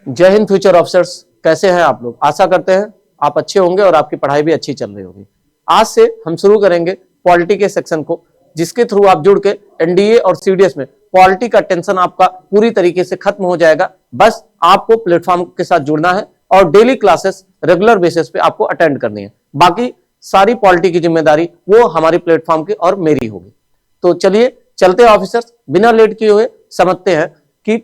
जय Hind future officers, कैसे हैं आप लोग। आशा करते हैं आप अच्छे होंगे और आपकी पढ़ाई भी अच्छी चल रही होगी। आज से हम शुरू करेंगे पॉलिटी के सेक्शन को, जिसके थ्रू आप जुड़ के एनडीए और सीडीएस में पॉलिटी का टेंशन आपका पूरी तरीके से खत्म हो जाएगा। बस आपको प्लेटफॉर्म के साथ जुड़ना है और डेली क्लासेस रेगुलर बेसिस पे आपको अटेंड करनी है। बाकी सारी पॉलिटी की जिम्मेदारी वो हमारी प्लेटफॉर्म की और मेरी होगी। तो चलिए चलते हैं ऑफिसर्स, बिना लेट किए हुए समझते हैं कि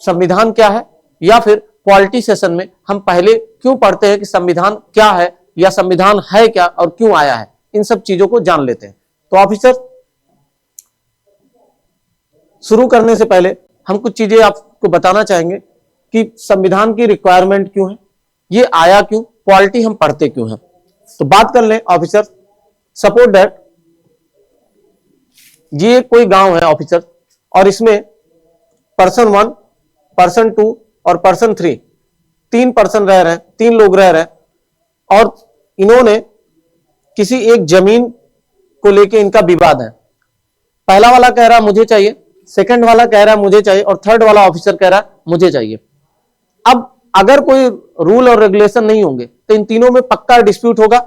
संविधान क्या है, या फिर पॉलिटी सेशन में हम पहले क्यों पढ़ते हैं कि संविधान क्या है या संविधान है क्या और क्यों आया है। इन सब चीजों को जान लेते हैं। तो ऑफिसर, शुरू करने से पहले हम कुछ चीजें आपको बताना चाहेंगे कि संविधान की रिक्वायरमेंट क्यों है, ये आया क्यों, पॉलिटी हम पढ़ते क्यों हैं। तो बात कर लें ऑफिसर। सपोज दैट ये कोई गांव है ऑफिसर, और इसमें पर्सन 1, पर्सन 2 और पर्सन 3 तीन पर्सन रह रहे हैं, तीन लोग रह रहे हैं, और इन्होंने किसी एक जमीन को लेके इनका विवाद है। पहला वाला कह रहा मुझे चाहिए, सेकंड वाला कह रहा मुझे चाहिए, और थर्ड वाला ऑफिसर कह रहा मुझे चाहिए। अब अगर कोई रूल और रेगुलेशन नहीं होंगे तो इन तीनों में पक्का डिस्प्यूट होगा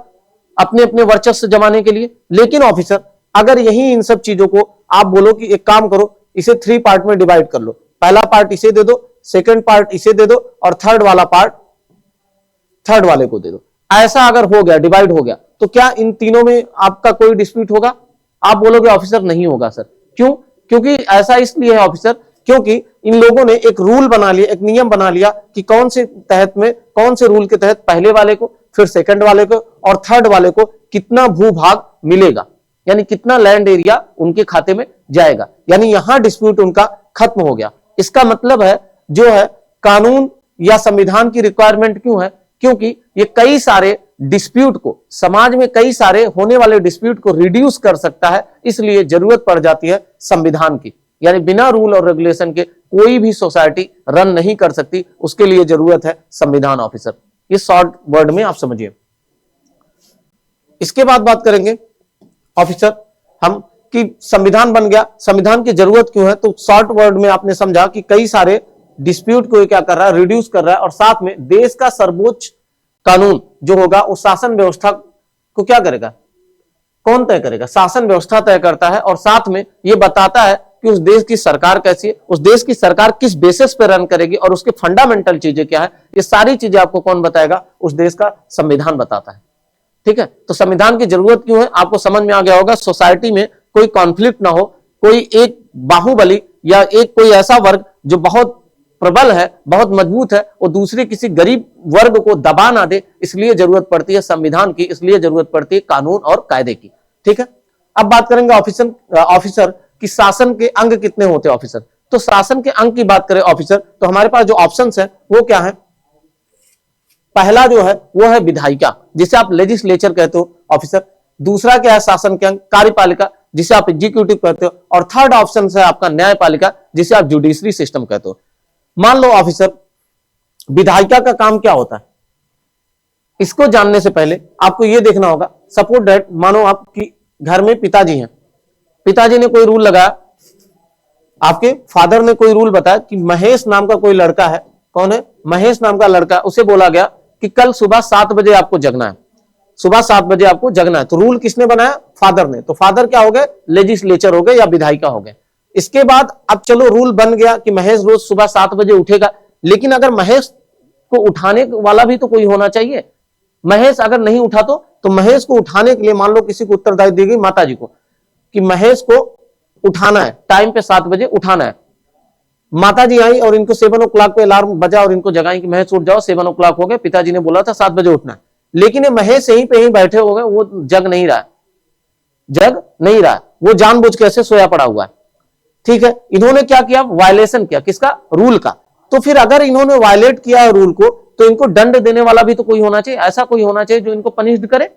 अपने अपने वर्चस्व जमाने के लिए। लेकिन ऑफिसर, अगर यही इन सब चीजों को आप बोलो कि एक काम करो, इसे 3 पार्ट में डिवाइड कर लो, पहला पार्ट इसे दे दो, सेकंड पार्ट इसे दे दो, और थर्ड वाला पार्ट थर्ड वाले को दे दो, ऐसा अगर हो गया, डिवाइड हो गया, तो क्या इन तीनों में आपका कोई डिस्प्यूट होगा? आप बोलोगे ऑफिसर नहीं होगा सर। क्यों? क्योंकि ऐसा इसलिए है ऑफिसर, क्योंकि इन लोगों ने एक रूल बना लिया, एक नियम बना लिया कि कौन से तहत में, कौन से रूल के तहत पहले वाले को, फिर सेकंड वाले को और थर्ड वाले को कितना भूभाग मिलेगा, यानी कितना लैंड एरिया उनके खाते में जाएगा। यानी यहां डिस्प्यूट उनका खत्म हो गया। इसका मतलब है जो है कानून या संविधान की रिक्वायरमेंट क्यों है? क्योंकि ये कई सारे डिस्प्यूट को, समाज में कई सारे होने वाले डिस्प्यूट को रिड्यूस कर सकता है, इसलिए जरूरत पड़ जाती है संविधान की। यानी बिना रूल और रेगुलेशन के कोई भी सोसाइटी रन नहीं कर सकती, उसके लिए जरूरत है संविधान ऑफिसर। ये शॉर्ट वर्ड में आप समझिए। इसके बाद बात करेंगे ऑफिसर हम कि संविधान बन गया, संविधान की जरूरत क्यों है। तो शॉर्ट वर्ड में आपने समझा कि कई सारे डिस्प्यूट को क्या कर रहा है, रिड्यूस कर रहा है, और साथ में देश का सर्वोच्च कानून जो होगा उस शासन व्यवस्था को क्या करेगा, कौन तय करेगा? शासन व्यवस्था तय करता है, और साथ में यह बताता है कि उस देश की सरकार कैसी है, उस देश की सरकार किस बेसिस पे रन करेगी और उसके फंडामेंटल चीजें क्या है। ये सारी चीजें आपको कौन बताएगा? उस देश का संविधान बताता है। ठीक है, तो संविधान की जरूरत क्यों है आपको समझ में आ गया होगा। सोसाइटी में कोई कॉन्फ्लिक्ट ना हो, कोई एक बाहुबली या एक कोई ऐसा वर्ग जो बहुत प्रबल है, बहुत मजबूत है, वो दूसरे किसी गरीब वर्ग को दबा ना दे, इसलिए जरूरत पड़ती है संविधान की, इसलिए जरूरत पड़ती है कानून और कायदे की। ठीक है, अब बात करेंगे ऑफिसर कि शासन के अंग कितने होते हैं ऑफिसर। तो शासन के अंग की बात करें ऑफिसर, तो हमारे पास जो ऑप्शंस है वो क्या है? पहला जो है वो है विधायिका, जिसे आप लेजिस्लेचर कहते हो ऑफिसर। दूसरा क्या है? शासन के अंग कार्यपालिका, जिसे आप एग्जीक्यूटिव कहते हो, और थर्ड ऑप्शन है आपका न्यायपालिका, जिसे आप जुडिशरी सिस्टम कहते हो। मान लो ऑफिसर, विधायिका का काम क्या होता है, इसको जानने से पहले आपको यह देखना होगा। सपोज दैट मानो आपकी घर में पिताजी हैं, पिताजी ने कोई रूल लगाया, आपके फादर ने कोई रूल बताया कि महेश नाम का कोई लड़का है, कौन है? महेश नाम का लड़का, उसे बोला गया कि कल सुबह 7 बजे आपको जगना है, सुबह 7 बजे आपको जगना है। तो रूल किसने बनाया? फादर ने। तो फादर क्या हो गए? लेजिस्लेचर हो गए या विधायिका हो गए। इसके बाद अब चलो रूल बन गया कि महेश रोज सुबह 7 बजे उठेगा, लेकिन अगर महेश को उठाने वाला भी तो कोई होना चाहिए। महेश अगर नहीं उठा तो महेश को उठाने के लिए मान लो किसी को उत्तरदायित्व दी गई, माता जी को, कि महेश को उठाना है, टाइम पे 7 बजे उठाना है। माता जी आई और इनको 7 o'clock पे अलार्म बजा और इनको जगाई कि महेश उठ जाओ, 7 o'clock हो गए, पिताजी ने बोला था 7 बजे उठना है। लेकिन ये महेश यहीं पे ही बैठे हो गए, वो जग नहीं रहा है, वो जानबूझ के ऐसे सोया पड़ा हुआ है। ठीक है, इन्होंने क्या किया? वायलेशन किया, किसका? रूल का। तो फिर अगर इन्होंने वायलेट किया है रूल को, तो इनको दंड देने वाला भी तो कोई होना चाहिए, ऐसा कोई होना चाहिए जो इनको पनिश्ड करे।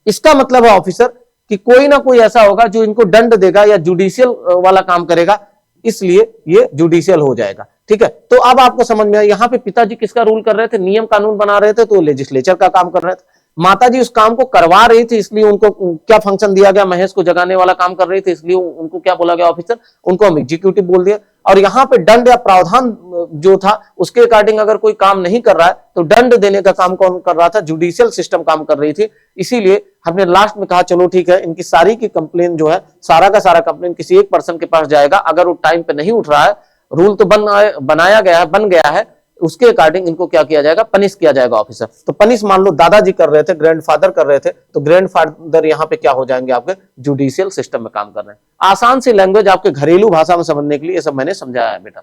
इसका मतलब है ऑफिसर कि कोई ना कोई ऐसा होगा जो इनको दंड देगा या जुडिशियल वाला काम करेगा, इसलिए ये जुडिशियल हो जाएगा। ठीक है, तो अब आपको समझ में आया, यहां पे पिताजी किसका रूल कर रहे थे? नियम कानून बना रहे थे, तो लेजिस्लेचर का काम कर रहे थे। माता जी उस काम को करवा रही थी, इसलिए उनको क्या फंक्शन दिया गया, महेश को जगाने वाला काम कर रही थी, इसलिए उनको क्या बोला गया ऑफिसर, उनको हम एग्जीक्यूटिव बोल दिया। और यहाँ पे दंड या प्रावधान जो था उसके अकॉर्डिंग अगर कोई काम नहीं कर रहा है तो दंड देने का काम कौन कर रहा था, जुडिशियल सिस्टम काम कर रही थी। इसीलिए हमने लास्ट में कहा चलो ठीक है, इनकी सारी की कंप्लेन जो है, सारा का सारा कंप्लेन किसी एक पर्सन के पास जाएगा, अगर वो टाइम पे नहीं उठ रहा है, रूल तो बनाया गया है, बन गया है, उसके अकॉर्डिंग इनको क्या किया जाएगा, पनिश किया जाएगा ऑफिसर। तो पनिश मान लो दादाजी कर रहे थे, ग्रैंडफादर कर रहे थे, तो ग्रैंडफादर यहाँ पे क्या हो जाएंगे, आपके जुडिशियल सिस्टम में काम कर रहे हैं। आसान सी लैंग्वेज आपके घरेलू भाषा में समझने के लिए ये सब मैंने समझाया है बेटा।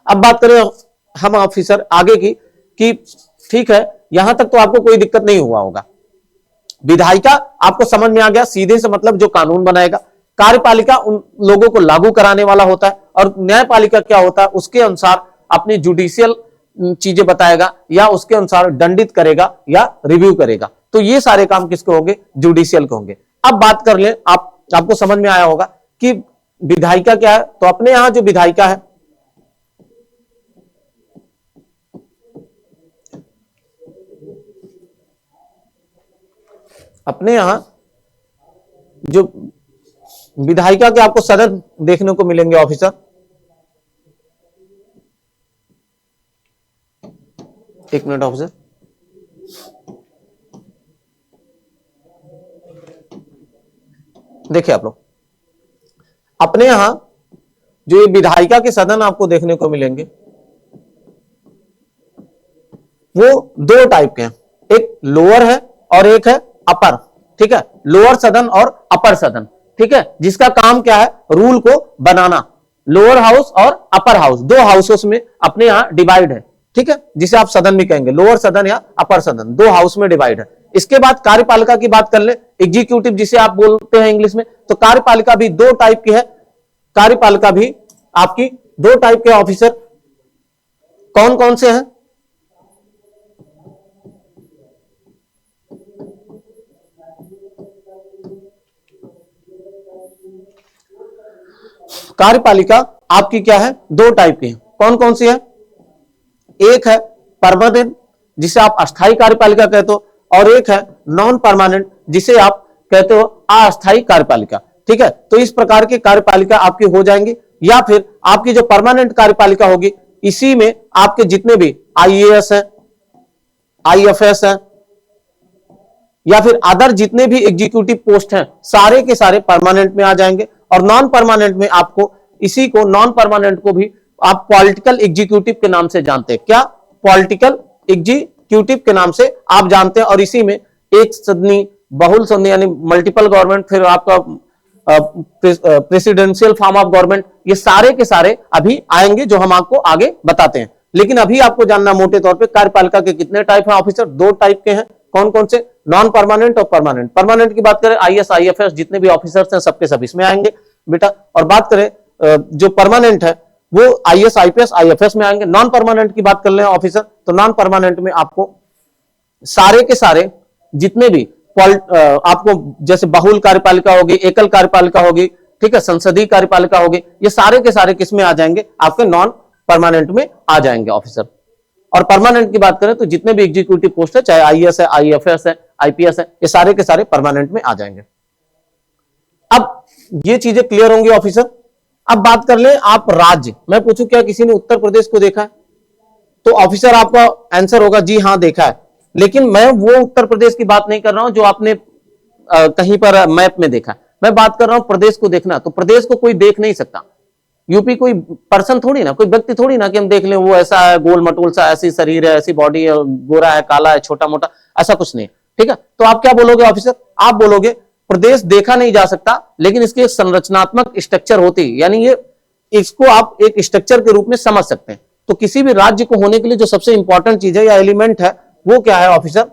अब बात करें हम ऑफिसर आगे की, कि ठीक है यहां तक तो आपको कोई दिक्कत नहीं हुआ होगा। विधायिका आपको समझ में आ गया, सीधे से मतलब जो कानून बनाएगा। कार्यपालिका उन लोगों को लागू कराने वाला होता है, और न्यायपालिका क्या होता है, उसके अनुसार अपनी जुडिशियल चीजें बताएगा, या उसके अनुसार दंडित करेगा या रिव्यू करेगा। तो ये सारे काम किसके होंगे, जुडिशियल के होंगे। अब बात कर ले, आपको समझ में आया होगा कि विधायिका क्या है। तो अपने यहां जो विधायिका है, अपने यहां जो विधायिका के आपको सदन देखने को मिलेंगे ऑफिसर। एक मिनट ऑफिसर, देखिए आप लोग अपने यहां जो ये विधायिका के सदन आपको देखने को मिलेंगे वो दो टाइप के हैं, एक लोअर है और एक है अपर। ठीक है, लोअर सदन और अपर सदन। ठीक है, जिसका काम क्या है, रूल को बनाना। लोअर हाउस और अपर हाउस, दो हाउसेस में अपने यहां डिवाइड है। ठीक है, जिसे आप सदन भी कहेंगे, लोअर सदन या अपर सदन, दो हाउस में डिवाइड है। इसके बाद कार्यपालिका की बात कर ले, एग्जीक्यूटिव जिसे आप बोलते हैं इंग्लिश में। तो कार्यपालिका भी दो टाइप की है, कार्यपालिका भी आपकी दो टाइप के ऑफिसर कौन कौन से हैं। कार्यपालिका आपकी क्या है, दो टाइप की है। कौन कौन सी है, एक है परमानेंट जिसे आप अस्थायी कार्यपालिका कहते हो, और एक है नॉन परमानेंट जिसे आप कहते हो अस्थायी कार्यपालिका। ठीक है, तो इस प्रकार की कार्यपालिका आपकी हो जाएंगी। या फिर आपकी जो परमानेंट कार्यपालिका होगी, इसी में आपके जितने भी आईएएस है, आईएफएस है, या फिर अदर जितने भी एग्जीक्यूटिव पोस्ट हैं, सारे के सारे परमानेंट में आ जाएंगे। और नॉन परमानेंट में आपको, इसी को नॉन परमानेंट को भी आप पॉलिटिकल एग्जीक्यूटिव के नाम से जानते हैं। क्या, पॉलिटिकल एग्जीक्यूटिव के नाम से आप जानते हैं। और इसी में एक सदनी, बहुल सदनी यानी मल्टीपल गवर्नमेंट, फिर आपका प्रेसिडेंशियल फॉर्म ऑफ गवर्नमेंट, ये सारे के सारे अभी आएंगे जो हम आपको आगे बताते हैं। लेकिन अभी आपको जानना मोटे तौर पे कार्यपालिका के कितने टाइप हैं ऑफिसर, दो टाइप के हैं। कौन कौन से, नॉन परमानेंट और परमानेंट। परमानेंट की बात करें, आईएएस आईएफएस जितने भी ऑफिसर्स हैं सबके सब इसमें आएंगे बेटा। और बात करें जो परमानेंट है वो आईएएस आईपीएस आईएफएस में आएंगे। नॉन परमानेंट की बात कर ले ऑफिसर, तो नॉन परमानेंट में आपको सारे के सारे जितने भी आपको जैसे बहुल कार्यपालिका होगी, एकल कार्यपालिका होगी, ठीक है, संसदीय कार्यपालिका होगी, ये सारे के सारे किसमें आ जाएंगे, आपके नॉन परमानेंट में आ जाएंगे ऑफिसर। और परमानेंट की बात करें तो जितने भी एग्जीक्यूटिव पोस्ट है, चाहे आईएएस है, आईएफएस है, आईपीएस है, ये सारे के सारे परमानेंट में आ जाएंगे। अब ये चीजें क्लियर होंगी ऑफिसर। अब बात कर ले आप राज्य। मैं पूछूं क्या किसी ने उत्तर प्रदेश को देखा है, तो ऑफिसर आपका आंसर होगा जी हाँ देखा है। लेकिन मैं वो उत्तर प्रदेश की बात नहीं कर रहा हूं जो आपने कहीं पर मैप में देखा है। मैं बात कर रहा हूं प्रदेश को देखना। तो प्रदेश को कोई देख नहीं सकता। यूपी कोई पर्सन थोड़ी ना, कोई व्यक्ति थोड़ी ना कि हम देख लें वो ऐसा है, गोल मटोल सा, ऐसी शरीर है, ऐसी बॉडी है, गोरा है, काला है, छोटा मोटा, ऐसा कुछ नहीं। ठीक है, तो आप क्या बोलोगे ऑफिसर, आप बोलोगे प्रदेश देखा नहीं जा सकता, लेकिन इसकी एक संरचनात्मक स्ट्रक्चर होती है, यानी ये इसको आप एक स्ट्रक्चर के रूप में समझ सकते हैं। तो किसी भी राज्य को होने के लिए जो सबसे इंपॉर्टेंट चीज है या एलिमेंट है वो क्या है ऑफिसर,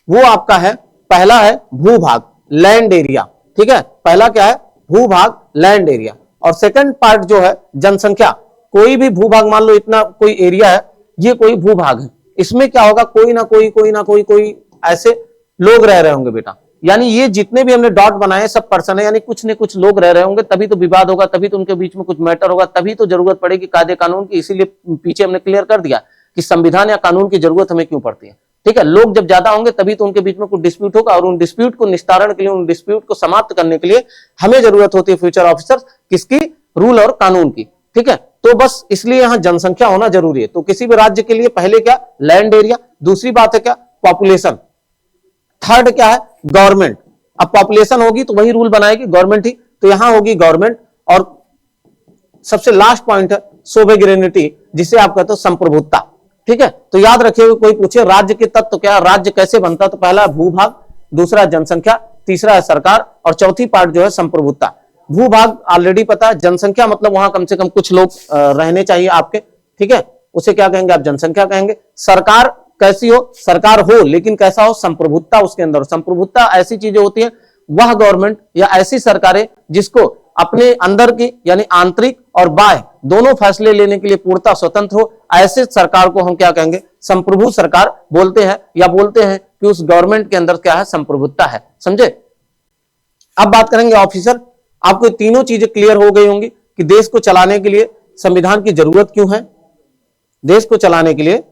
वो आपका है, पहला है भूभाग, लैंड एरिया। ठीक है, पहला क्या है, भूभाग, लैंड एरिया। और सेकंड पार्ट जो है जनसंख्या। कोई भी भूभाग, मान लो इतना कोई एरिया है, ये कोई भूभाग है, इसमें क्या होगा, कोई ना कोई ऐसे लोग रह रहे होंगे बेटा। यानी ये जितने भी हमने डॉट बनाए सब पर्सन है, यानी कुछ न कुछ लोग रह रहे होंगे, तभी तो विवाद होगा, तभी तो उनके बीच में कुछ मैटर होगा, तभी तो जरूरत पड़ेगी कायदे कानून की। इसीलिए पीछे हमने क्लियर कर दिया कि संविधान या कानून की जरूरत हमें क्यों पड़ती है। ठीक है, लोग जब ज्यादा होंगे तभी तो उनके बीच में कुछ डिस्प्यूट होगा, और उन डिस्प्यूट को निस्तारण के लिए, उन डिस्प्यूट को समाप्त करने के लिए हमें जरूरत होती है फ्यूचर ऑफिसर किसकी? रूल और कानून की। ठीक है, तो बस इसलिए यहां जनसंख्या होना जरूरी है। तो किसी भी राज्य के लिए पहले क्या? लैंड एरिया, दूसरी बात है क्या? पॉपुलेशन, थर्ड क्या है? गवर्नमेंट। अब पॉपुलेशन होगी तो वही रूल बनाएगी गवर्नमेंट ही, तो यहां होगी गवर्नमेंट। और सबसे लास्ट पॉइंट है सोवेरेनिटी, जिसे आप कहते हो संप्रभुता। ठीक है, तो याद रखिए, कोई पूछे राज्य के तत्व क्या, राज्य कैसे बनता, तो पहला भूभाग, दूसरा जनसंख्या, तीसरा है सरकार, और चौथी पार्ट जो है संप्रभुता। भूभाग ऑलरेडी पता है, जनसंख्या मतलब वहां कम से कम कुछ लोग रहने चाहिए आपके। ठीक है, उसे क्या कहेंगे आप? जनसंख्या कहेंगे। सरकार कैसी हो? सरकार हो लेकिन कैसा हो? संप्रभुता उसके अंदर। संप्रभुता ऐसी चीजें होती है, वह गवर्नमेंट या ऐसी सरकारें जिसको अपने अंदर की यानी आंतरिक और बाह्य दोनों फैसले लेने के लिए पूर्णतः स्वतंत्र हो, ऐसे सरकार को हम क्या कहेंगे? संप्रभु सरकार बोलते हैं, या बोलते हैं कि उस गवर्नमेंट के अंदर क्या है? संप्रभुता है। समझे? अब बात करेंगे ऑफिसर, आपको तीनों चीजें क्लियर हो गई होंगी कि देश को चलाने के लिए संविधान की जरूरत क्यों है, देश को चलाने के लिए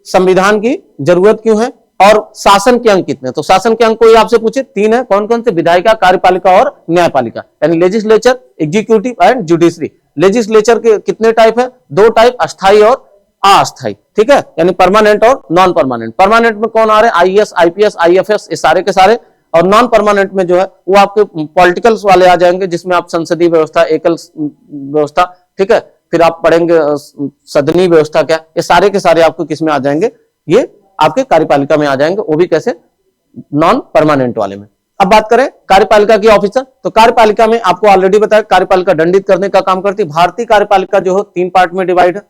संविधान की जरूरत क्यों है, और शासन के अंग कितने। तो शासन के अंग कोई आपसे पूछे, 3 है। कौन कौन से? विधायिका, कार्यपालिका और न्यायपालिका, यानी legislature, executive and judiciary. Legislature के कितने टाइप है? 2 टाइप, अस्थाई और अस्थाई। ठीक है, यानी परमानेंट और नॉन परमानेंट। परमानेंट में कौन आ रहे हैं? आईएएस, आईपीएस, आईएफएस, ये सारे के सारे। और नॉन परमानेंट में जो है वो आपके पॉलिटिकल्स वाले आ जाएंगे, जिसमें आप संसदीय व्यवस्था, एकल व्यवस्था, ठीक है, फिर आप पढ़ेंगे सदनी व्यवस्था क्या, ये सारे के सारे आपको किस में आ जाएंगे? ये आपके कार्यपालिका में आ जाएंगे, वो भी कैसे? नॉन परमानेंट वाले में। अब बात करें कार्यपालिका की ऑफिसर, तो कार्यपालिका में आपको ऑलरेडी बताया, कार्यपालिका दंडित करने का काम करती है। भारतीय कार्यपालिका जो है 3 पार्ट में डिवाइड है।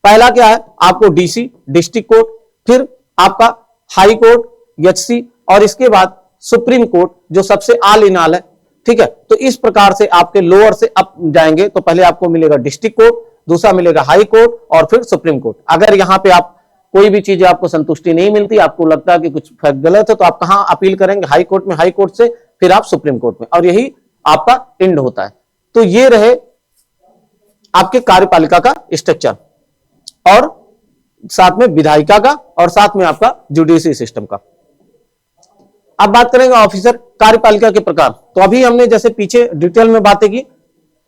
पहला क्या है? आपको डीसी, डिस्ट्रिक्ट कोर्ट, फिर आपका हाई कोर्ट, एचसी, और इसके बाद सुप्रीम कोर्ट जो सबसे आल इन आल है। ठीक है, तो इस प्रकार से आपके लोअर से अप जाएंगे तो पहले आपको मिलेगा डिस्ट्रिक्ट कोर्ट, दूसरा मिलेगा हाई कोर्ट, और फिर सुप्रीम कोर्ट। अगर यहां पे आप कोई भी चीज आपको संतुष्टि नहीं मिलती, आपको लगता है कि कुछ गलत है, तो आप कहां अपील करेंगे? हाई कोर्ट में, हाई कोर्ट से फिर आप सुप्रीम कोर्ट में, और यही आपका एंड होता है। तो ये रहे आपके कार्यपालिका का स्ट्रक्चर, और साथ में विधायिका का, और साथ में आपका जुडिशरी सिस्टम का। अब बात करेंगे ऑफिसर कार्यपालिका के प्रकार। तो अभी हमने जैसे पीछे डिटेल में बातें की,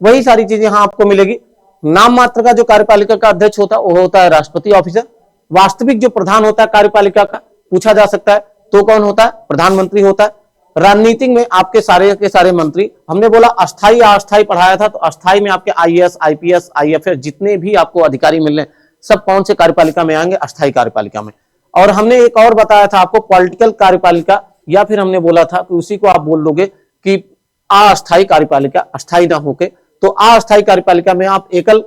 वही सारी चीजें यहां आपको मिलेगी। नाम मात्र का जो कार्यपालिका का अध्यक्ष होता है वो होता है राष्ट्रपति ऑफिसर। वास्तविक जो प्रधान होता है कार्यपालिका का, पूछा जा सकता है, तो कौन होता है? प्रधानमंत्री होता है। रणनीतिक में आपके सारे के सारे मंत्री, हमने बोला अस्थाई अस्थाई पढ़ाया था, तो अस्थाई में आपके आईएएस, आईपीएस, आईएफएस जितने भी आपको अधिकारी मिल रहे हैं, सब कौन से कार्यपालिका में आएंगे? अस्थाई कार्यपालिका में। और हमने एक और बताया था आपको पॉलिटिकल कार्यपालिका, या फिर हमने बोला था कि उसी को आप बोल दोगे कि अस्थाई कार्यपालिका, अस्थाई ना होके, तो अस्थाई कार्यपालिका में आप एकल,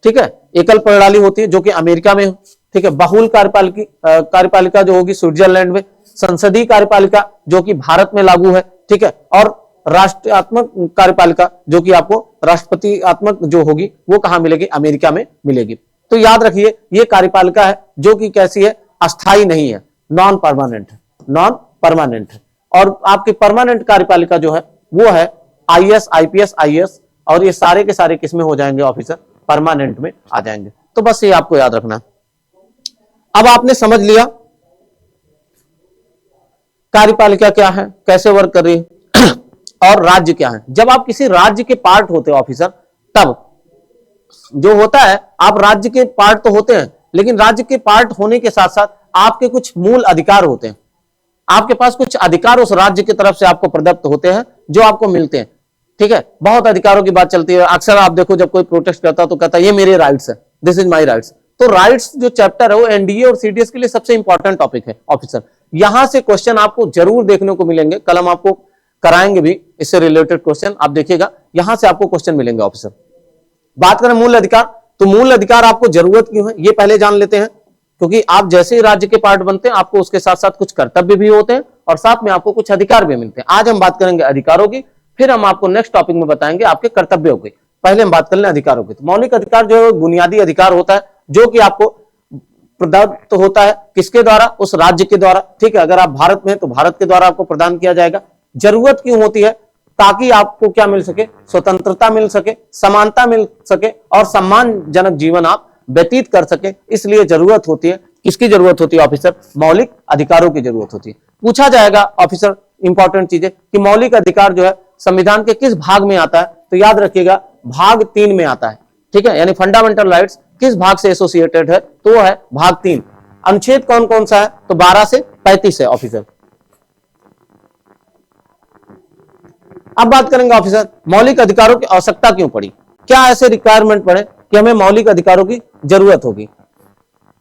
ठीक है, एकल प्रणाली होती है जो कि अमेरिका में हो। ठीक है, बहुल कार्यपालिका जो होगी स्विट्जरलैंड में, संसदीय कार्यपालिका जो कि भारत में लागू है। ठीक है, और राष्ट्रात्मक कार्यपालिका जो कि आपको राष्ट्रपतित्मक जो होगी वो कहां मिलेगी? अमेरिका में मिलेगी। तो याद रखिए ये कार्यपालिका है जो कि कैसी है? अस्थाई नहीं है, नॉन परमानेंट है, नॉन परमानेंट है। और आपकी परमानेंट कार्यपालिका जो है वो है आईएएस, आईपीएस, आईएएस, और ये सारे के सारे किसमें हो जाएंगे ऑफिसर? परमानेंट में आ जाएंगे। तो बस ये आपको याद रखना है। अब आपने समझ लिया कार्यपालिका क्या है, कैसे वर्क कर रही है, और राज्य क्या है। जब आप किसी राज्य के पार्ट होते हो ऑफिसर, तब जो होता है, आप राज्य के पार्ट तो होते हैं, लेकिन राज्य के पार्ट होने के साथ साथ आपके कुछ मूल अधिकार होते हैं। आपके पास कुछ अधिकार उस राज्य की तरफ से आपको प्रदत्त होते हैं जो आपको मिलते हैं। ठीक है, बहुत अधिकारों की बात चलती है। अक्सर आप देखो जब कोई प्रोटेस्ट करता है तो कहता है ये मेरे राइट्स है, दिस इज माय राइट्स। तो राइट्स जो चैप्टर है वो एनडीए और सीडीएस के लिए सबसे इंपॉर्टेंट टॉपिक है ऑफिसर। यहां से क्वेश्चन आपको जरूर देखने को मिलेंगे, कल हम आपको कराएंगे भी इससे रिलेटेड क्वेश्चन, आप देखिएगा यहां से आपको क्वेश्चन मिलेंगे ऑफिसर। बात करें मूल अधिकार, तो मूल अधिकार आपको जरूरत क्यों है ये पहले जान लेते हैं। क्योंकि आप जैसे ही राज्य के पार्ट बनते हैं आपको उसके साथ साथ कुछ कर्तव्य भी होते हैं और साथ में आपको कुछ अधिकार भी मिलते हैं। आज हम बात करेंगे अधिकारों की, फिर हम आपको नेक्स्ट टॉपिक में बताएंगे आपके कर्तव्यों की। पहले हम बात कर लें अधिकारों की। तो मौलिक अधिकार जो है बुनियादी अधिकार होता है जो कि आपको प्रदत्त होता है किसके द्वारा? उस राज्य के द्वारा। ठीक है, अगर आप भारत में तो भारत के द्वारा आपको प्रदान किया जाएगा। जरूरत क्यों होती है? ताकि आपको क्या मिल सके? स्वतंत्रता मिल सके, समानता मिल सके और सम्मानजनक जीवन आप व्यतीत कर सके, इसलिए जरूरत होती है, किसकी जरूरत होती है ऑफिसर? मौलिक अधिकारों की जरूरत होती है। पूछा जाएगा ऑफिसर इंपॉर्टेंट चीजें कि मौलिक अधिकार जो है संविधान के किस भाग में आता है, तो याद रखिएगा भाग 3 में आता है, ठीक है। यानी फंडामेंटल राइट्स किस भाग से एसोसिएटेड है, तो है भाग 3। अनुच्छेद कौन कौन सा है, तो 12 से 35 है ऑफिसर। अब बात करेंगे ऑफिसर मौलिक अधिकारों की आवश्यकता क्यों पड़ी, क्या ऐसे रिक्वायरमेंट पड़े कि हमें मौलिक अधिकारों की जरूरत होगी।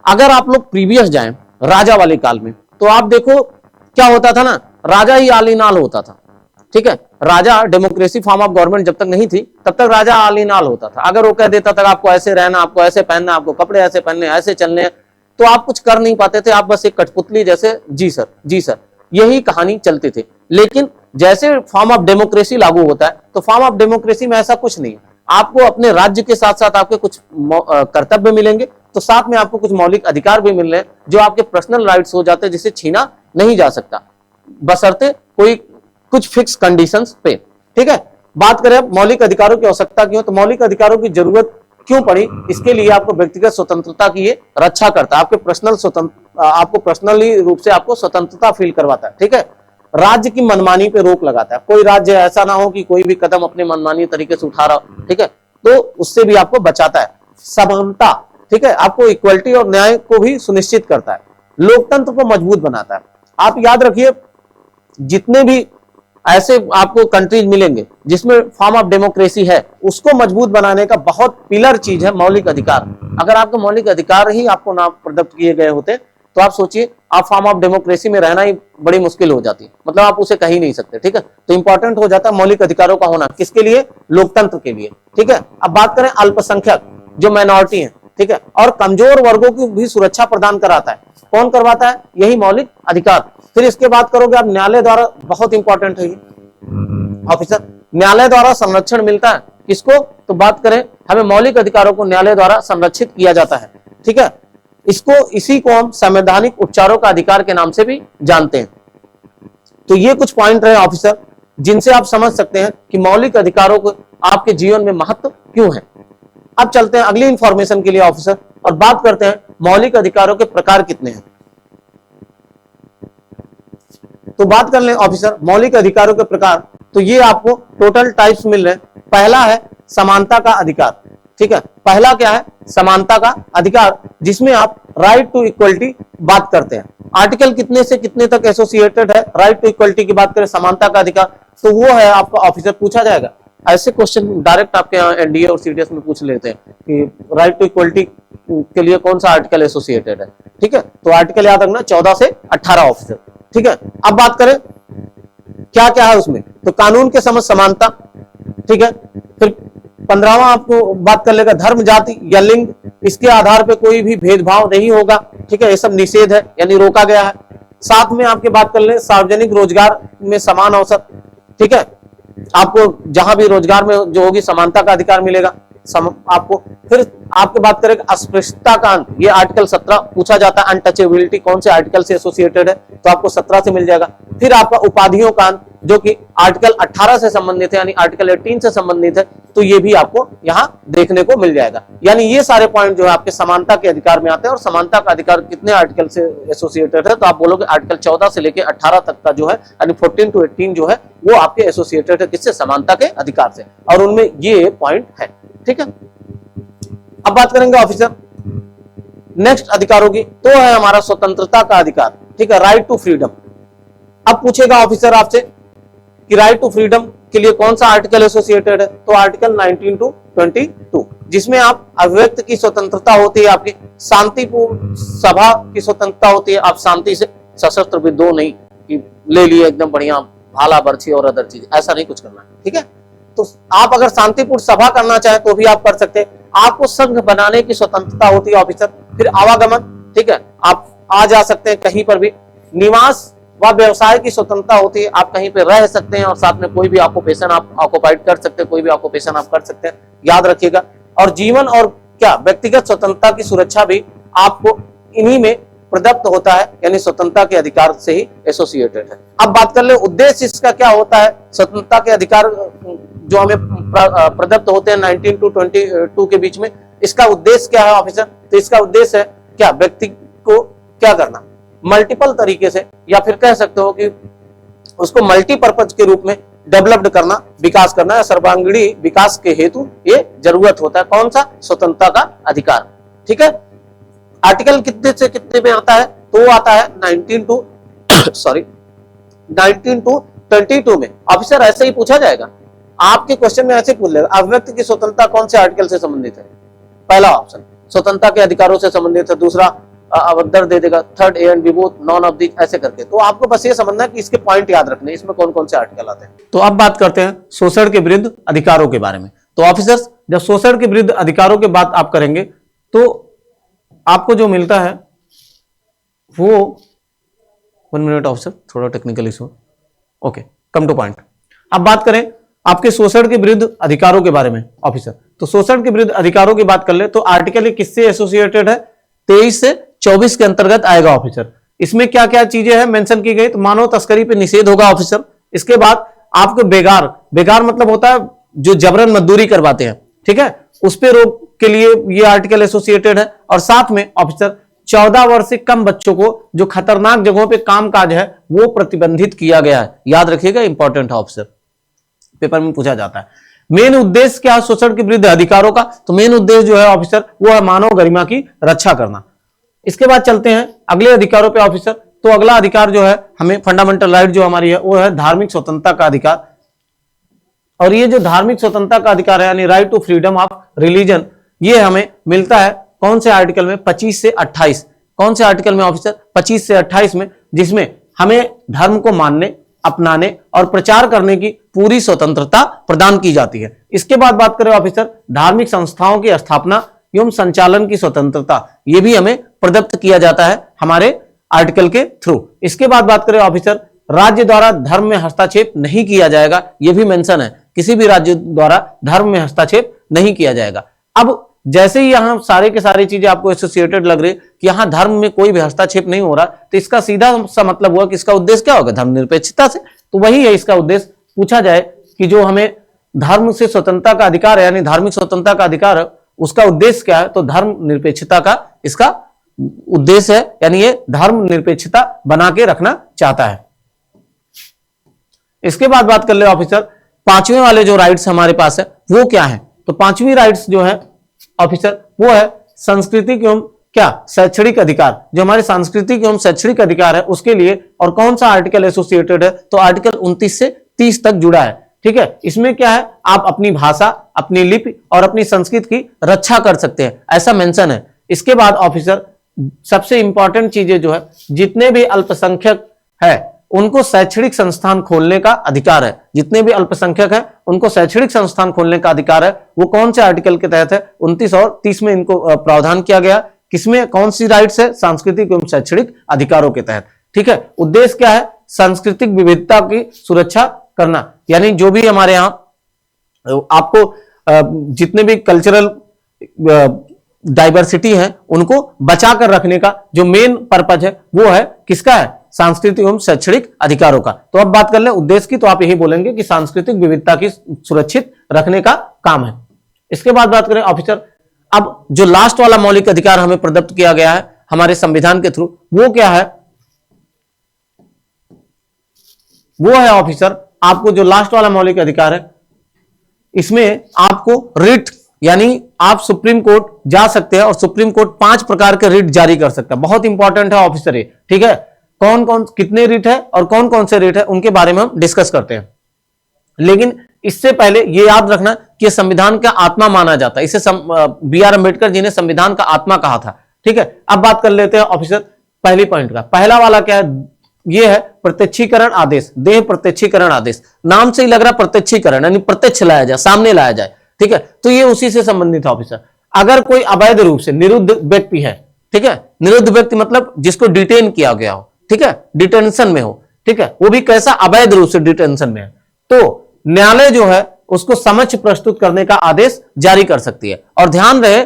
अगर आप लोग प्रीवियस जाएं राजा वाले काल में, तो आप देखो क्या होता था ना, राजा ही आलीनाल होता था, ठीक है। राजा, डेमोक्रेसी फॉर्म ऑफ गवर्नमेंट जब तक नहीं थी तब तक राजा आलीनाल होता था। अगर वो कह देता था आपको ऐसे रहना, आपको ऐसे पहनना, आपको कपड़े ऐसे पहनने, ऐसे चलने, तो आप कुछ कर नहीं पाते थे, आप बस एक कठपुतली जैसे जी सर जी सर, यही कहानी चलती थी। लेकिन जैसे फॉर्म ऑफ डेमोक्रेसी लागू होता है, तो फॉर्म ऑफ डेमोक्रेसी में ऐसा कुछ नहीं, आपको अपने राज्य के साथ साथ आपके कुछ कर्तव्य मिलेंगे, तो साथ में आपको कुछ मौलिक अधिकार भी मिल रहे हैं जो आपके पर्सनल राइट्स हो जाते हैं, जिसे छीना नहीं जा सकता, बशर्ते कोई कुछ फिक्स कंडीशंस पे, ठीक है। बात करें मौलिक अधिकारों की आवश्यकता क्यों, तो मौलिक अधिकारों की जरूरत क्यों पड़ी, इसके लिए आपको व्यक्तिगत स्वतंत्रता की ये रक्षा करता है, आपको पर्सनली रूप से आपको स्वतंत्रता फील करवाता है, ठीक है। राज्य की मनमानी पे रोक लगाता है, कोई राज्य ऐसा ना हो कि कोई भी कदम अपने मनमानी तरीके से उठा रहा हो, ठीक है, तो उससे भी आपको बचाता है। समानता, ठीक है, आपको इक्वलिटी और न्याय को भी सुनिश्चित करता है, लोकतंत्र को मजबूत बनाता है। आप याद रखिए जितने भी ऐसे आपको कंट्रीज मिलेंगे जिसमें फॉर्म ऑफ डेमोक्रेसी है, उसको मजबूत बनाने का बहुत पिलर चीज है मौलिक अधिकार। अगर आपके मौलिक अधिकार ही आपको ना प्रदत्त किए गए होते, तो आप सोचिए आप फॉर्म ऑफ डेमोक्रेसी में रहना ही बड़ी मुश्किल हो जाती, मतलब आप उसे कह ही नहीं सकते, ठीक है। तो इंपॉर्टेंट हो जाता है मौलिक अधिकारों का होना, किसके लिए? लोकतंत्र के लिए, ठीक है। अब बात करें अल्पसंख्यक जो माइनॉरिटी है, ठीक है, और कमजोर वर्गों की भी सुरक्षा प्रदान कराता है, कौन करवाता है? यही मौलिक अधिकार। फिर इसके बात करोगे आप न्यायालय द्वारा, बहुत इंपॉर्टेंट है ऑफिसर, न्यायालय द्वारा संरक्षण मिलता है किसको, तो बात करें हमें मौलिक अधिकारों को न्यायालय द्वारा संरक्षित किया जाता है, ठीक है। इसी को हम संवैधानिक उपचारों का अधिकार के नाम से भी जानते हैं। तो ये कुछ पॉइंट रहे ऑफिसर जिनसे आप समझ सकते हैं कि मौलिक अधिकारों को आपके जीवन में महत्व क्यों है। अब चलते हैं अगली इंफॉर्मेशन के लिए ऑफिसर और बात करते हैं मौलिक अधिकारों के प्रकार कितने हैं। तो बात कर लें ऑफिसर मौलिक अधिकारों के प्रकार, तो ये आपको टोटल टाइप्स मिल रहे हैं। पहला है समानता का अधिकार, ठीक है, पहला क्या है? समानता का अधिकार, जिसमें आप राइट टू इक्वलिटी बात करते हैं। आर्टिकल कितने से कितने तक एसोसिएटेड है राइट टू इक्वलिटी की बात करें, समानता का अधिकार, तो वो है आपका ऑफिसर पूछा जाएगा। ऐसे क्वेश्चन डायरेक्ट आपके यहाँ एनडीए और सीडीएस में पूछ लेते हैं कि राइट टू इक्वलिटी के लिए कौन सा आर्टिकल एसोसिएटेड है, ठीक है। तो आर्टिकल याद रखना 14 से 18 ऑफिसर, ठीक है। अब बात करें क्या क्या है उसमें, तो कानून के समझ समानता, ठीक है। फिर 15वां आपको बात कर लेगा धर्म, जाति या लिंग, इसके आधार पे कोई भी भेदभाव नहीं होगा, ठीक है, ये सब निषेध है यानी रोका गया है। साथ में आपके बात कर ले सार्वजनिक रोजगार में समान अवसर, ठीक है, आपको जहां भी रोजगार में जो होगी समानता का अधिकार मिलेगा आपको। फिर आपके बात करें अस्पृश्यता का अंत, ये आर्टिकल 17 पूछा जाता है। अनटचेबिलिटी कौन से आर्टिकल से एसोसिएटेड है, तो आपको 17 से मिल जाएगा। फिर आपका उपाधियों का अंत जो कि आर्टिकल 18 से संबंधित है यानी आर्टिकल 18 से संबंधित है, तो ये भी आपको यहाँ देखने को मिल जाएगा। यानी ये सारे पॉइंट जो है आपके समानता के अधिकार में आते हैं। और समानता का अधिकार कितने आर्टिकल से एसोसिएटेड है, तो आप बोलोगे आर्टिकल 14 से लेकर 18 तक का जो है यानी 14 to 18 जो है वो आपके एसोसिएटेड है किससे? समानता के अधिकार से, और उनमें ये पॉइंट है, ठीक है। अब बात करेंगे ऑफिसर नेक्स्ट अधिकारों की, तो है हमारा स्वतंत्रता का अधिकार, ठीक है, राइट टू फ्रीडम। अब पूछेगा ऑफिसर आपसे कि राइट टू फ्रीडम के लिए कौन सा आर्टिकल एसोसिएटेड है, तो आर्टिकल 19 to 22, जिसमें आप अभिव्यक्त की स्वतंत्रता होती है, आपकी शांतिपूर्ण सभा की स्वतंत्रता होती है, आप शांति से सशस्त्र विद्रोह नहीं कि ले लिए एकदम बढ़िया भाला बर्छी और अदर चीज, ऐसा नहीं कुछ करना है, ठीक है। तो आप अगर शांतिपूर्ण सभा करना चाहें तो भी आप कर सकते हैं। आपको संघ बनाने की स्वतंत्रता होती है ऑफिसर। फिर आवागमन, ठीक है, आप आ जा सकते हैं कहीं पर भी। निवास व व्यवसाय की स्वतंत्रता होती है, आप कहीं पे रह सकते हैं और साथ में कोई भी ऑक्यूपेशन आप ऑक्युपाइड कर सकते हैं, कोई भी ऑक्युपेशन आप कर सकते हैं, याद रखिएगा। और जीवन और क्या व्यक्तिगत स्वतंत्रता की सुरक्षा भी आपको इन्हीं में प्रदत्त होता है, यानी स्वतंत्रता के अधिकार से ही एसोसिएटेड है। अब बात कर ले उद्देश्य इसका क्या होता है। स्वतंत्रता के अधिकार जो हमें प्रदत्त होते हैं 19 to 22 के बीच में, इसका उद्देश्य क्या है ऑफिसर? तो इसका उद्देश्य है क्या, व्यक्ति को क्या करना, मल्टीपल तरीके से, या फिर कह सकते हो कि उसको मल्टीपर्पज के रूप में डेवलप्ड करना, विकास करना, या सर्वांगीण विकास के हेतु ये जरूरत होता है। कौन सा? स्वतंत्रता का अधिकार। ठीक है, आर्टिकल कितने से कितने में आता है? तो आता है 19 टू 22 में। ऑफिसर ऐसे ही पूछा जाएगा आपके क्वेश्चन में, ऐसे पूछ लेगा अभिव्यक्ति की स्वतंत्रता कौन से आर्टिकल से संबंधित है? पहला ऑप्शन स्वतंत्रता के अधिकारों से संबंधित है, दूसरा अवधर दे देगा, third A and B both, none of the, ऐसे करके। तो आपको बस ये समझना है कि इसके पॉइंट याद रखने, इसमें कौन कौन से आर्टिकल आते हैं। तो अब बात करते हैं शोषण के विरुद्ध अधिकारों के बारे में। तो ऑफिसर्स, जब शोषण के विरुद्ध अधिकारों की बात आप करेंगे तो आपको जो मिलता है वो, 1 मिनट ऑफिसर, थोड़ा technical issue, okay, come two point. अब बात करें आपके शोषण के विरुद्ध अधिकारों के बारे में ऑफिसर। तो शोषण के विरुद्ध अधिकारों की बात कर ले तो आर्टिकल किससे एसोसिएटेड है? 23 से 24 के अंतर्गत आएगा ऑफिसर। इसमें क्या क्या चीजें हैं मेंशन की गई? तो मानव तस्करी पे निषेध होगा ऑफिसर। इसके बाद आपको बेगार मतलब होता है जो जबरन मजदूरी करवाते हैं, ठीक है, उस पे रोक के लिए ये आर्टिकल एसोसिएटेड है। और साथ में ऑफिसर 14 वर्ष से कम बच्चों को जो खतरनाक जगहों पे कामकाज है वो प्रतिबंधित किया गया है। याद रखिएगा, इंपॉर्टेंट है ऑफिसर, पेपर में पूछा जाता है। मेन उद्देश्य क्या है शोषण के विरुद्ध अधिकारों का? तो मेन उद्देश्य जो है ऑफिसर वो है मानव गरिमा की रक्षा करना। इसके बाद चलते हैं अगले अधिकारों पे ऑफिसर। तो अगला अधिकार जो है हमें फंडामेंटल राइट जो हमारी है वो है धार्मिक स्वतंत्रता का अधिकार। और ये जो धार्मिक स्वतंत्रता का अधिकार है यानी right to freedom of religion, ये हमें मिलता है कौन से आर्टिकल में? 25 से 28। कौन से आर्टिकल में ऑफिसर? 25 से 28 में, जिसमें हमें धर्म को मानने, अपनाने और प्रचार करने की पूरी स्वतंत्रता प्रदान की जाती है। इसके बाद बात करें ऑफिसर धार्मिक संस्थाओं की स्थापना एवं संचालन की स्वतंत्रता, यह भी हमें प्रदत्त किया जाता है हमारे आर्टिकल के थ्रू। इसके बाद बात करें ऑफिसर राज्य द्वारा धर्म में हस्तक्षेप नहीं किया जाएगा, यह भी मेंशन है, किसी भी राज्य द्वारा धर्म में हस्तक्षेप नहीं किया जाएगा। अब जैसे ही यहां सारे के सारी चीजें आपको एसोसिएटेड लग रही कि यहां धर्म में कोई भी हस्तक्षेप नहीं हो रहा, तो इसका सीधा सा मतलब हुआ कि इसका उद्देश्य क्या होगा? धर्मनिरपेक्षता से। तो वही है इसका उद्देश्य। पूछा जाए कि जो हमें धर्म से स्वतंत्रता का अधिकार है यानी धार्मिक स्वतंत्रता का अधिकार है, उसका उद्देश्य क्या है? तो धर्म निरपेक्षता का इसका उद्देश्य है, यानी ये धर्म निरपेक्षता बना के रखना चाहता है। इसके बाद बात कर ले ऑफिसर पांचवें वाले जो राइट्स हमारे पास है वो क्या है? तो पांचवी राइट्स जो है ऑफिसर वो है सांस्कृतिक एवं क्या शैक्षणिक अधिकार। जो हमारे सांस्कृतिक एवं शैक्षणिक अधिकार है उसके लिए और कौन सा आर्टिकल एसोसिएटेड है? तो आर्टिकल 29 से 30 तक जुड़ा है। ठीक है, इसमें क्या है? आप अपनी भाषा, अपनी लिपि और अपनी संस्कृति की रक्षा कर सकते हैं, ऐसा मेंशन है। इसके बाद ऑफिसर सबसे इंपॉर्टेंट चीजें जो है, जितने भी अल्पसंख्यक है उनको शैक्षणिक संस्थान खोलने का अधिकार है। जितने भी अल्पसंख्यक हैं उनको शैक्षणिक संस्थान खोलने का अधिकार है। वो कौन से आर्टिकल के तहत है? 29 और 30 में इनको प्रावधान किया गया। किसमें कौन सी राइट्स है? सांस्कृतिक एवं शैक्षणिक अधिकारों के तहत। ठीक है, उद्देश्य क्या है? सांस्कृतिक विविधता की सुरक्षा करना, यानी जो भी हमारे यहाँ आपको जितने भी कल्चरल डाइवर्सिटी है उनको बचा कर रखने का जो मेन पर्पज है वो है किसका है? सांस्कृतिक एवं शैक्षणिक अधिकारों का। तो अब बात कर ले उद्देश्य की, तो आप यही बोलेंगे कि सांस्कृतिक विविधता की सुरक्षित रखने का काम है। इसके बाद बात करें ऑफिसर, अब जो लास्ट वाला मौलिक अधिकार हमें प्रदत्त किया गया है हमारे संविधान के थ्रू, वो क्या है? वो है ऑफिसर आपको जो लास्ट वाला मौलिक अधिकार है, इसमें आपको रिट यानी आप सुप्रीम कोर्ट जा सकते हैं और सुप्रीम कोर्ट 5 प्रकार के रिट जारी कर सकता है। बहुत इंपॉर्टेंट है ऑफिसर ये। ठीक है, कौन कौन कितने रिट है और कौन कौन से रिट है उनके बारे में हम डिस्कस करते हैं। लेकिन इससे पहले ये याद रखना कि संविधान का आत्मा माना जाता है। इसे बी.आर. अम्बेडकर जी ने संविधान का आत्मा कहा था। ठीक है, अब बात कर लेते हैं ऑफिसर पहली पॉइंट का। पहला वाला क्या है? ये है प्रत्यक्षीकरण आदेश, देह प्रत्यक्षीकरण आदेश। नाम से ही लग रहा प्रत्यक्षीकरण यानी प्रत्यक्ष लाया जाए, सामने लाया जाए। ठीक है, तो ये उसी से संबंधित है ऑफिसर। अगर कोई अवैध रूप से निरुद्ध व्यक्ति है, ठीक है, निरुद्ध व्यक्ति मतलब जिसको डिटेन किया गया हो, ठीक है, डिटेंशन में हो, ठीक है, वो भी कैसा? अवैध रूप से डिटेंशन में है, तो न्यायालय जो है उसको समक्ष प्रस्तुत करने का आदेश जारी कर सकती है। और ध्यान रहे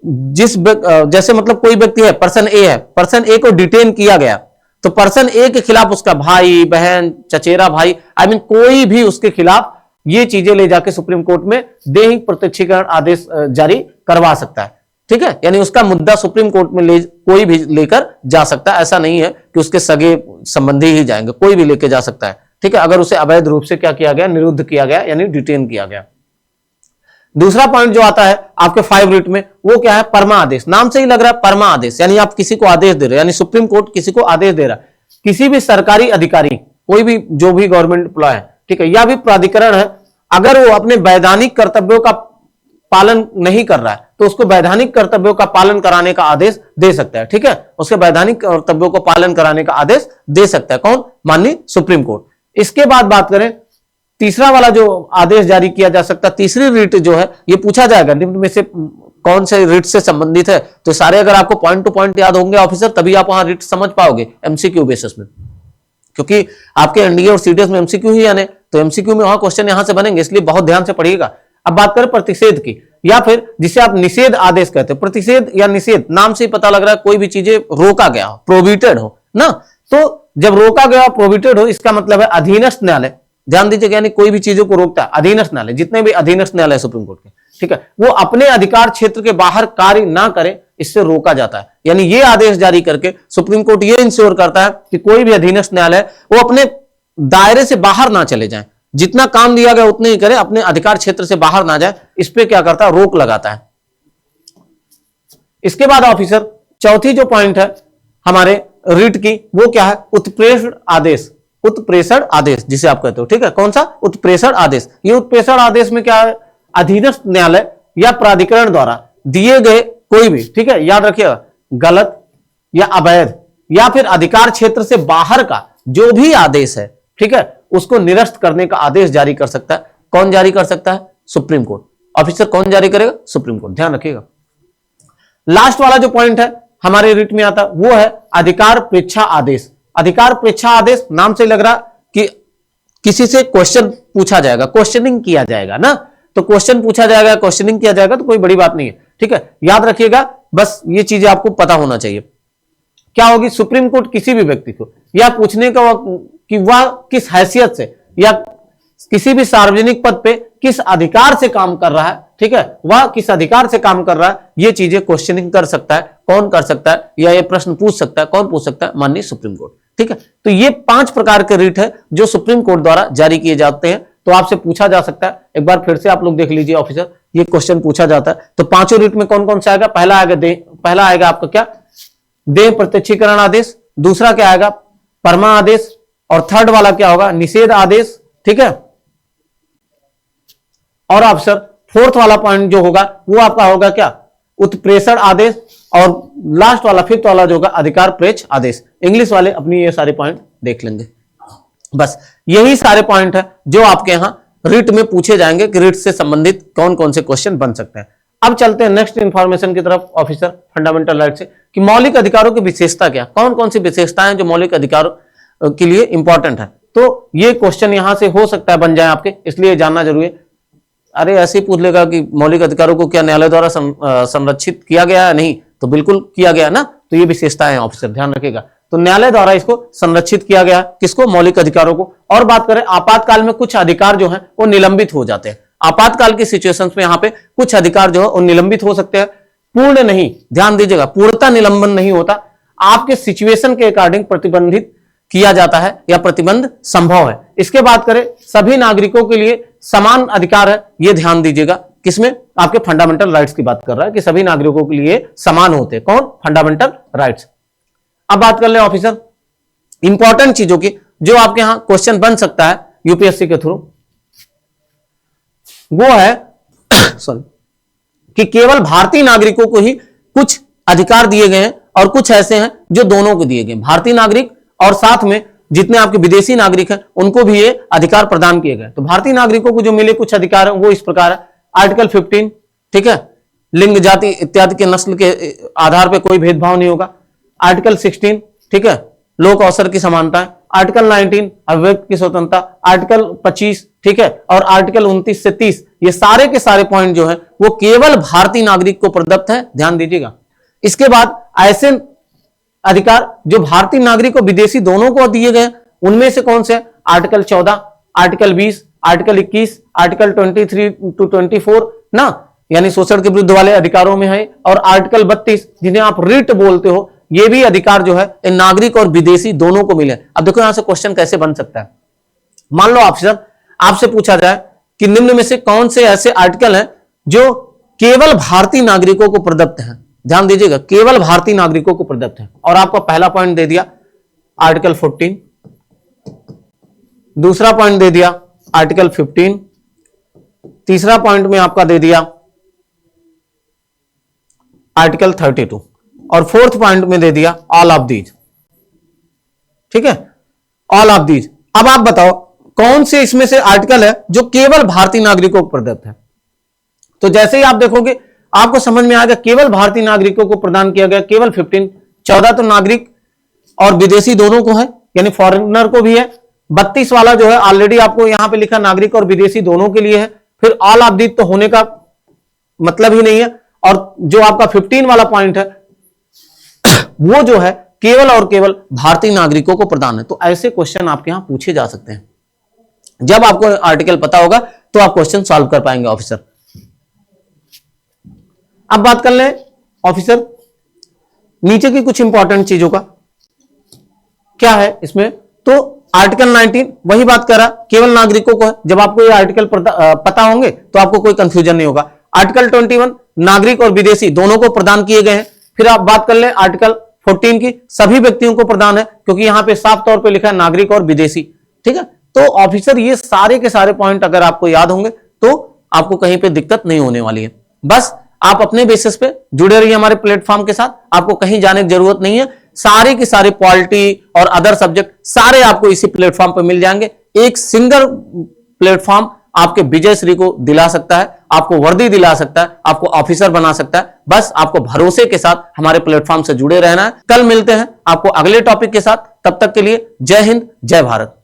जैसे मतलब कोई व्यक्ति है, पर्सन ए है, पर्सन ए को डिटेन किया गया, तो पर्सन ए के खिलाफ उसका भाई, बहन, चचेरा भाई, कोई भी उसके खिलाफ ये चीजें ले जाके सुप्रीम कोर्ट में दैहिक प्रत्यक्षीकरण आदेश जारी करवा सकता है। ठीक है, यानी उसका मुद्दा सुप्रीम कोर्ट में कोई भी लेकर जा सकता है। ऐसा नहीं है कि उसके सगे संबंधी ही जाएंगे, कोई भी लेके जा सकता है। ठीक है, अगर उसे अवैध रूप से क्या किया गया, निरुद्ध किया गया, यानी डिटेन किया गया। दूसरा पॉइंट जो आता है आपके 5 रिट में, वो क्या है, परमा आदेश। नाम से ही लग रहा है परमा आदेश, यानी आप किसी को आदेश दे रहे हो, यानी सुप्रीम कोर्ट किसी को आदेश दे रहा है, किसी भी सरकारी अधिकारी, कोई भी जो भी गवर्नमेंट एम्प्लॉय है, ठीक है, या भी प्राधिकरण है, अगर वो अपने वैधानिक कर्तव्यों का पालन नहीं कर रहा है तो उसको वैधानिक कर्तव्यों का पालन कराने का आदेश दे सकता है। ठीक है, उसके वैधानिक कर्तव्यों को पालन कराने का आदेश दे सकता है कौन, माननीय सुप्रीम कोर्ट। इसके बाद बात करें तीसरा वाला जो आदेश जारी किया जा सकता है, तीसरी रिट जो है, ये पूछा जाएगा निम्न में से कौन से रिट से संबंधित है। तो सारे अगर आपको पॉइंट टू पॉइंट याद होंगे ऑफिसर, तभी आप वहां रिट समझ पाओगे एमसीक्यू बेसिस में, क्योंकि आपके एनडीए और सीडीएस में एमसीक्यू ही आने, तो एमसीक्यू में वहां क्वेश्चन यहां से बनेंगे, इसलिए बहुत ध्यान से पढ़िएगा। अब बात करें प्रतिषेध की, या फिर जिसे आप निषेध आदेश कहते हैं। प्रतिषेध या निषेध, नाम से ही पता लग रहा है कोई भी चीजें रोका गया हो, प्रोहिबिटेड हो ना। तो जब रोका गया, प्रोहिबिटेड हो, इसका मतलब है अधीनस्थ न्यायालय, ध्यान दीजिएगा, यानी कोई भी चीजों को रोकता है अधीनस्थ न्यायालय, जितने भी अधीनस्थ न्यायालय सुप्रीम कोर्ट के, ठीक है, वो अपने अधिकार क्षेत्र के बाहर कार्य ना करे, इससे रोका जाता है। यानी ये आदेश जारी करके सुप्रीम कोर्ट ये इंश्योर करता है कि कोई भी अधीनस्थ न्यायालय वो अपने दायरे से बाहर ना चले जाए, जितना काम दिया गया उतने ही करे, अपने अधिकार क्षेत्र से बाहर ना जाए, इस पे क्या करता है, रोक लगाता है। इसके बाद ऑफिसर चौथी जो पॉइंट है हमारे रिट की, वो क्या है, उत्प्रेषण आदेश। उत्प्रेषण आदेश जिसे आप कहते हो, ठीक है, कौन सा, उत्प्रेषण आदेश। ये उत्प्रेषण आदेश में क्या है, अधीनस्थ न्यायालय या प्राधिकरण द्वारा दिए गए कोई भी, ठीक है, याद रखिएगा, गलत या अवैध या फिर अधिकार क्षेत्र से बाहर का जो भी आदेश है, ठीक है, उसको निरस्त करने का आदेश जारी कर सकता है। कौन जारी कर सकता है, सुप्रीम कोर्ट। ऑफिसर कौन जारी करेगा, सुप्रीम कोर्ट, ध्यान रखिएगा। लास्ट वाला जो पॉइंट है हमारे रिट में आता, वो है अधिकार प्रेक्षा आदेश। अधिकार प्रेक्षा आदेश, नाम से लग रहा कि किसी से क्वेश्चन पूछा जाएगा, क्वेश्चनिंग किया जाएगा ना, तो क्वेश्चन पूछा जाएगा, क्वेश्चनिंग किया जाएगा, तो कोई बड़ी बात नहीं है, ठीक है, याद रखिएगा, बस ये चीजें आपको पता होना चाहिए। क्या होगी, सुप्रीम कोर्ट किसी भी व्यक्ति को या पूछने का कि वह किस हैसियत से या किसी भी सार्वजनिक पद पे किस अधिकार से काम कर रहा है, ठीक है, वह किस अधिकार से काम कर रहा है, ये चीजें क्वेश्चनिंग कर सकता है। कौन कर सकता है, या ये प्रश्न पूछ सकता है, कौन पूछ सकता है, माननीय सुप्रीम कोर्ट। ठीक है, तो ये 5 प्रकार के रिट है जो सुप्रीम कोर्ट द्वारा जारी किए जाते हैं। तो आपसे पूछा जा सकता है, एक बार फिर से आप लोग देख लीजिए ऑफिसर, ये क्वेश्चन पूछा जाता है। तो 5 रिट में कौन कौन सा आएगा, पहला आएगा आपका क्या, देह प्रत्यक्षीकरण आदेश। दूसरा क्या आएगा, परमा आदेश। और थर्ड वाला क्या होगा, निषेध आदेश। ठीक है, और ऑफिसर फोर्थ वाला पॉइंट जो होगा वो आपका होगा क्या, उत्प्रेषण आदेश। और लास्ट वाला, फिफ्थ वाला जो होगा, अधिकार प्रेक्ष आदेश। इंग्लिश वाले अपनी ये सारे पॉइंट देख लेंगे। बस यही सारे पॉइंट है जो आपके यहां रिट में पूछे जाएंगे कि रिट से संबंधित कौन कौन से क्वेश्चन बन सकते हैं। अब चलते हैं नेक्स्ट इंफॉर्मेशन की तरफ ऑफिसर, फंडामेंटल राइट से, कि मौलिक अधिकारों की विशेषता क्या, कौन कौन सी विशेषताएं जो मौलिक अधिकारों के लिए इंपॉर्टेंट है। तो ये क्वेश्चन यहां से हो सकता है बन जाए आपके, इसलिए जानना जरूरी है। अरे ऐसे ही पूछ लेगा कि मौलिक अधिकारों को क्या न्यायालय द्वारा संरक्षित किया गया है, नहीं, तो बिल्कुल किया गया ना। तो ये विशेषताएं हैं ऑफिसर, ध्यान रखिएगा। तो न्यायालय द्वारा इसको संरक्षित किया गया, किसको, मौलिक अधिकारों को। और बात करें आपातकाल में कुछ अधिकार जो हैं वो निलंबित हो जाते हैं। आपातकाल की सिचुएशंस में यहाँ पे कुछ अधिकार जो है वो निलंबित हो सकते हैं, पूर्ण नहीं, ध्यान दीजिएगा, पूर्णता निलंबन नहीं होता, आपके सिचुएशन के अकॉर्डिंग प्रतिबंधित किया जाता है या प्रतिबंध संभव है। इसके बात करें, सभी नागरिकों के लिए समान अधिकार है, यह ध्यान दीजिएगा, किसमें, आपके फंडामेंटल राइट्स की बात कर रहा है कि सभी नागरिकों के लिए समान होते हैं, कौन, फंडामेंटल राइट्स। अब बात कर ले ऑफिसर इंपॉर्टेंट चीजों की जो आपके यहां क्वेश्चन बन सकता है यूपीएससी के थ्रू, वो है सॉरी, कि केवल भारतीय नागरिकों को ही कुछ अधिकार दिए गए हैं और कुछ ऐसे हैं जो दोनों को दिए गए, भारतीय नागरिक और साथ में जितने आपके विदेशी नागरिक हैं उनको भी ये अधिकार प्रदान किए गए। तो भारतीय नागरिकों को जो मिले कुछ अधिकार है वो इस प्रकार है, आर्टिकल 15, ठीक है, लिंग जाति इत्यादि के नस्ल के आधार पर कोई भेदभाव नहीं होगा। आर्टिकल 16, ठीक है, लोक अवसर की समानता है। आर्टिकल 19, अभिव्यक्ति की स्वतंत्रता। आर्टिकल 25, ठीक है, और आर्टिकल 29 से 30, ये सारे के सारे पॉइंट जो है वो केवल भारतीय नागरिक को प्रदत्त है, ध्यान दीजिएगा। इसके बाद ऐसे अधिकार जो भारतीय नागरिक और विदेशी दोनों को दिए गए, उनमें से कौन से, article 14, article 20, article 21, article 23 to 24 ना, यानी शोषण के विरुद्ध वाले अधिकारों में है, और आर्टिकल 32 जिन्हें आप रिट बोलते हो, ये भी अधिकार जो है नागरिक और विदेशी दोनों को मिले। अब देखो यहां से क्वेश्चन कैसे बन सकता है। मान लो ऑफिसर आपसे पूछा जाए कि निम्न में से कौन से ऐसे आर्टिकल हैं जो केवल भारतीय नागरिकों को प्रदत्त हैं। ध्यान दीजिएगा, केवल भारतीय नागरिकों को प्रदत्त है। और आपको पहला पॉइंट दे दिया आर्टिकल 14, दूसरा पॉइंट दे दिया आर्टिकल 15, तीसरा पॉइंट में आपका दे दिया आर्टिकल 32, और फोर्थ पॉइंट में दे दिया ऑल ऑफ दीज। ठीक है, ऑल ऑफ दीज। अब आप बताओ कौन से इसमें से आर्टिकल है जो केवल भारतीय नागरिकों को प्रदत्त है। तो जैसे ही आप देखोगे आपको समझ में आएगा केवल भारतीय नागरिकों को प्रदान किया गया, केवल 15, 14 तो नागरिक और विदेशी दोनों को है, यानी फॉरेनर को भी है। 32 वाला जो है ऑलरेडी आपको यहां पे लिखा नागरिक और विदेशी दोनों के लिए है। फिर ऑल ऑफ दीज तो होने का मतलब ही नहीं है। और जो आपका 15 वाला पॉइंट है वो जो है केवल और केवल भारतीय नागरिकों को प्रदान है। तो ऐसे क्वेश्चन आपके यहां पूछे जा सकते हैं। जब आपको आर्टिकल पता होगा तो आप क्वेश्चन सॉल्व कर पाएंगे ऑफिसर। अब बात कर लें ऑफिसर नीचे की कुछ इंपॉर्टेंट चीजों का। क्या है इसमें, तो आर्टिकल 19 वही बात कर रहा, केवल नागरिकों को है। जब आपको ये आर्टिकल पता होंगे तो आपको कोई कंफ्यूजन नहीं होगा। आर्टिकल 21 नागरिक और विदेशी दोनों को प्रदान किए गए हैं। फिर आप बात कर लें आर्टिकल 14 की, सभी व्यक्तियों को प्रदान है, क्योंकि यहां पे साफ तौर पे लिखा है नागरिक और विदेशी। ठीक है, तो ऑफिसर ये सारे के सारे पॉइंट अगर आपको याद होंगे तो आपको कहीं पे दिक्कत नहीं होने वाली है। बस आप अपने बेसिस पे जुड़े रहिए हमारे प्लेटफॉर्म के साथ, आपको कहीं जाने की जरूरत नहीं है। सारे के सारे पॉलिटी और अदर सब्जेक्ट सारे आपको इसी प्लेटफॉर्म पर मिल जाएंगे। एक सिंगल प्लेटफॉर्म आपके विजय श्री को दिला सकता है, आपको वर्दी दिला सकता है, आपको ऑफिसर बना सकता है। बस आपको भरोसे के साथ हमारे प्लेटफॉर्म से जुड़े रहना है। कल मिलते हैं आपको अगले टॉपिक के साथ। तब तक के लिए जय हिंद, जय भारत।